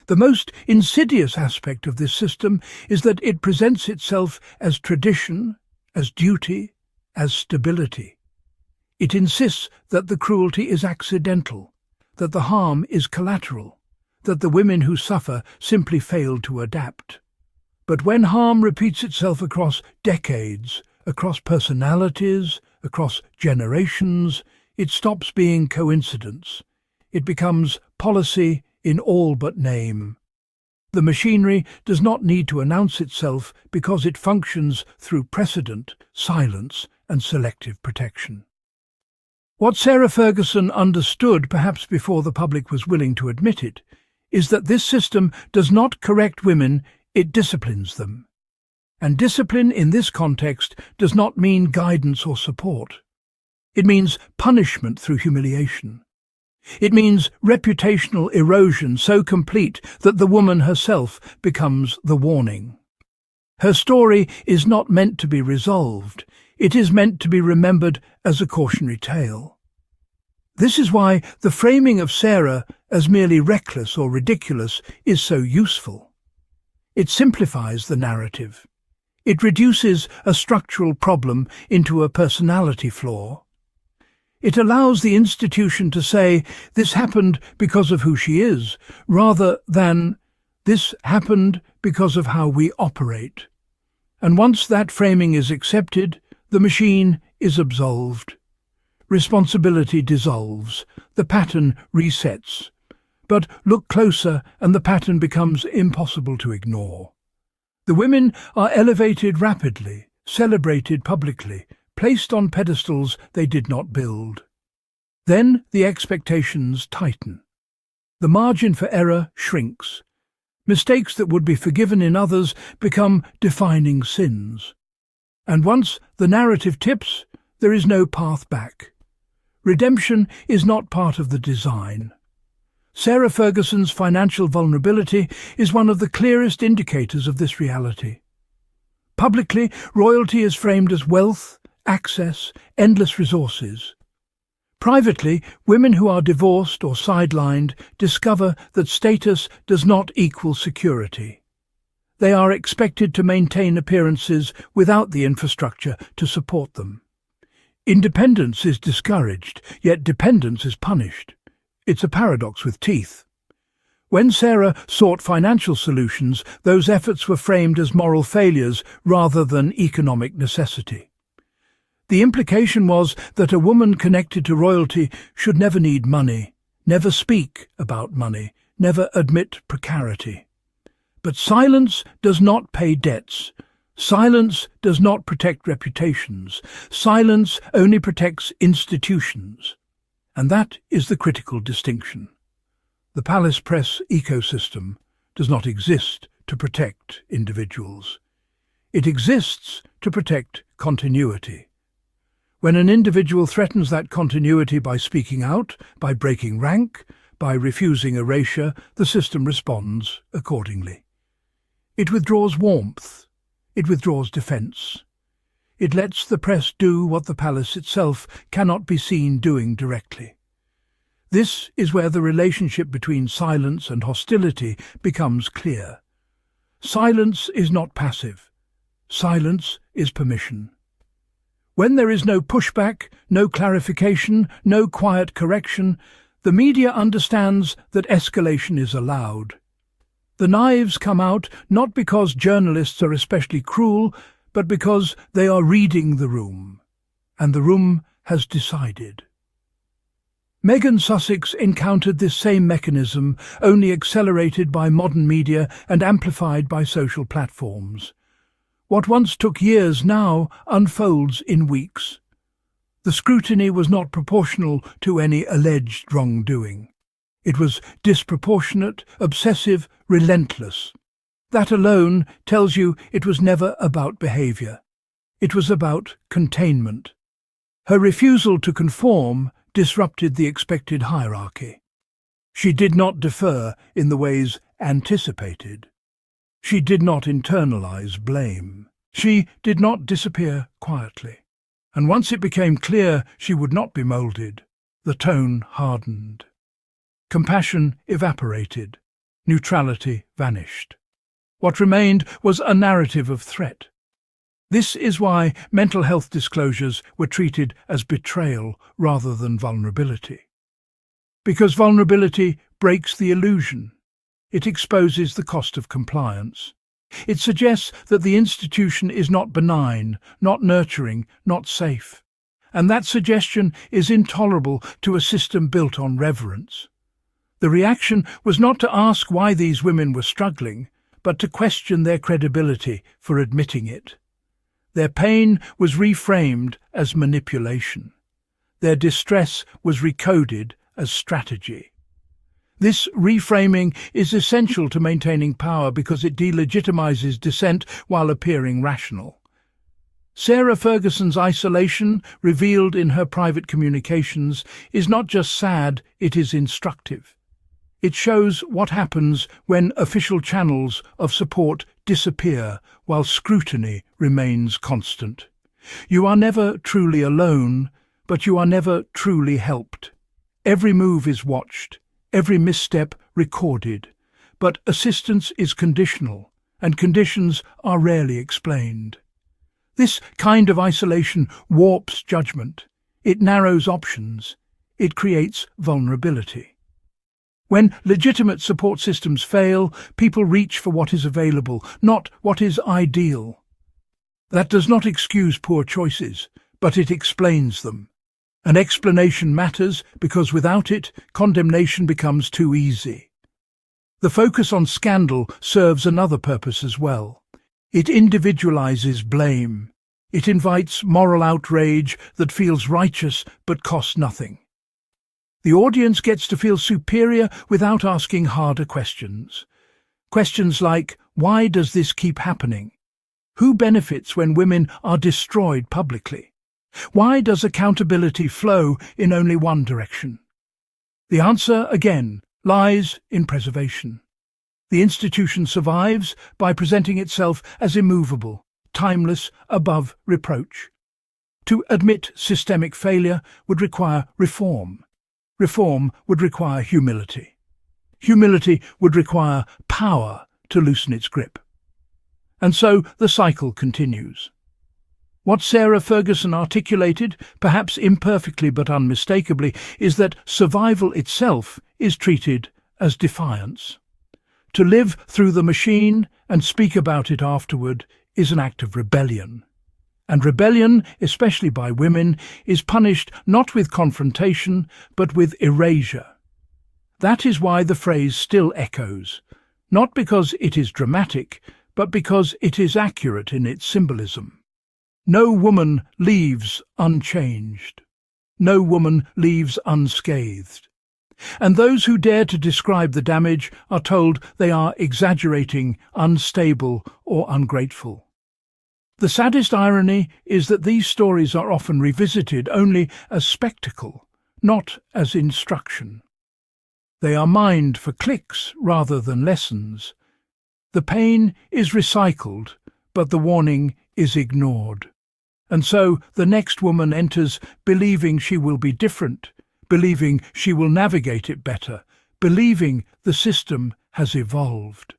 The most insidious aspect of this system is that it presents itself as tradition, as duty, as stability. It insists that the cruelty is accidental, that the harm is collateral, that the women who suffer simply failed to adapt. But when harm repeats itself across decades, across personalities, across generations, it stops being coincidence. It becomes policy in all but name. The machinery does not need to announce itself because it functions through precedent, silence, and selective protection. What Sarah Ferguson understood, perhaps before the public was willing to admit it, is that this system does not correct women, it disciplines them. And discipline in this context does not mean guidance or support. It means punishment through humiliation. It means reputational erosion so complete that the woman herself becomes the warning. Her story is not meant to be resolved. It is meant to be remembered as a cautionary tale. This is why the framing of Sarah as merely reckless or ridiculous is so useful. It simplifies the narrative. It reduces a structural problem into a personality flaw. It allows the institution to say, this happened because of who she is, rather than, this happened because of how we operate. And once that framing is accepted, the machine is absolved. Responsibility dissolves, the pattern resets. But look closer and the pattern becomes impossible to ignore. The women are elevated rapidly, celebrated publicly, placed on pedestals they did not build. Then the expectations tighten. The margin for error shrinks. Mistakes that would be forgiven in others become defining sins. And once the narrative tips, there is no path back. Redemption is not part of the design. Sarah Ferguson's financial vulnerability is one of the clearest indicators of this reality. Publicly, royalty is framed as wealth, access, endless resources. Privately, women who are divorced or sidelined discover that status does not equal security. They are expected to maintain appearances without the infrastructure to support them. Independence is discouraged, yet dependence is punished. It's a paradox with teeth. When Sarah sought financial solutions, those efforts were framed as moral failures rather than economic necessity. The implication was that a woman connected to royalty should never need money, never speak about money, never admit precarity. But silence does not pay debts. Silence does not protect reputations. Silence only protects institutions. And that is the critical distinction. The palace press ecosystem does not exist to protect individuals. It exists to protect continuity. When an individual threatens that continuity by speaking out, by breaking rank, by refusing erasure, the system responds accordingly. It withdraws warmth. It withdraws defence. It lets the press do what the palace itself cannot be seen doing directly. This is where the relationship between silence and hostility becomes clear. Silence is not passive. Silence is permission. When there is no pushback, no clarification, no quiet correction, the media understands that escalation is allowed. The knives come out not because journalists are especially cruel, but because they are reading the room, and the room has decided. Meghan Sussex encountered this same mechanism, only accelerated by modern media and amplified by social platforms. What once took years now unfolds in weeks. The scrutiny was not proportional to any alleged wrongdoing. It was disproportionate, obsessive, relentless. That alone tells you it was never about behaviour. It was about containment. Her refusal to conform disrupted the expected hierarchy. She did not defer in the ways anticipated. She did not internalize blame. She did not disappear quietly. And once it became clear she would not be moulded, the tone hardened. Compassion evaporated. Neutrality vanished. What remained was a narrative of threat. This is why mental health disclosures were treated as betrayal rather than vulnerability. Because vulnerability breaks the illusion. It exposes the cost of compliance. It suggests that the institution is not benign, not nurturing, not safe. And that suggestion is intolerable to a system built on reverence. The reaction was not to ask why these women were struggling, but to question their credibility for admitting it. Their pain was reframed as manipulation. Their distress was recoded as strategy. This reframing is essential to maintaining power because it delegitimizes dissent while appearing rational. Sarah Ferguson's isolation, revealed in her private communications, is not just sad, it is instructive. It shows what happens when official channels of support disappear while scrutiny remains constant. You are never truly alone, but you are never truly helped. Every move is watched, every misstep recorded, but assistance is conditional, and conditions are rarely explained. This kind of isolation warps judgment. It narrows options. It creates vulnerability. When legitimate support systems fail, people reach for what is available, not what is ideal. That does not excuse poor choices, but it explains them. An explanation matters because without it, condemnation becomes too easy. The focus on scandal serves another purpose as well. It individualizes blame. It invites moral outrage that feels righteous but costs nothing. The audience gets to feel superior without asking harder questions. Questions like, why does this keep happening? Who benefits when women are destroyed publicly? Why does accountability flow in only one direction? The answer, again, lies in preservation. The institution survives by presenting itself as immovable, timeless, above reproach. To admit systemic failure would require reform. Reform would require humility. Humility would require power to loosen its grip. And so the cycle continues. What Sarah Ferguson articulated, perhaps imperfectly but unmistakably, is that survival itself is treated as defiance. To live through the machine and speak about it afterward is an act of rebellion. And rebellion, especially by women, is punished not with confrontation, but with erasure. That is why the phrase still echoes, not because it is dramatic, but because it is accurate in its symbolism. No woman leaves unchanged. No woman leaves unscathed. And those who dare to describe the damage are told they are exaggerating, unstable, or ungrateful. The saddest irony is that these stories are often revisited only as spectacle, not as instruction. They are mined for clicks rather than lessons. The pain is recycled, but the warning is ignored. And so the next woman enters believing she will be different, believing she will navigate it better, believing the system has evolved.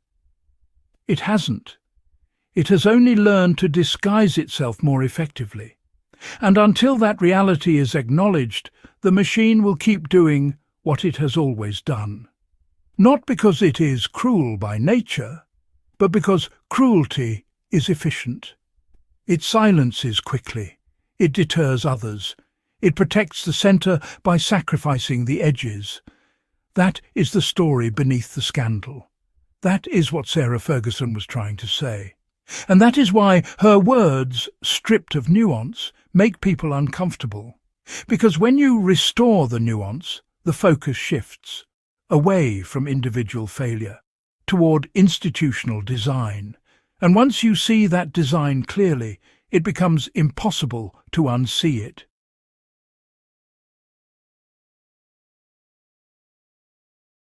It hasn't. It has only learned to disguise itself more effectively. And until that reality is acknowledged, the machine will keep doing what it has always done. Not because it is cruel by nature, but because cruelty is efficient. It silences quickly. It deters others. It protects the centre by sacrificing the edges. That is the story beneath the scandal. That is what Sarah Ferguson was trying to say. And that is why her words, stripped of nuance, make people uncomfortable. Because when you restore the nuance, the focus shifts, away from individual failure, toward institutional design. And once you see that design clearly, it becomes impossible to unsee it.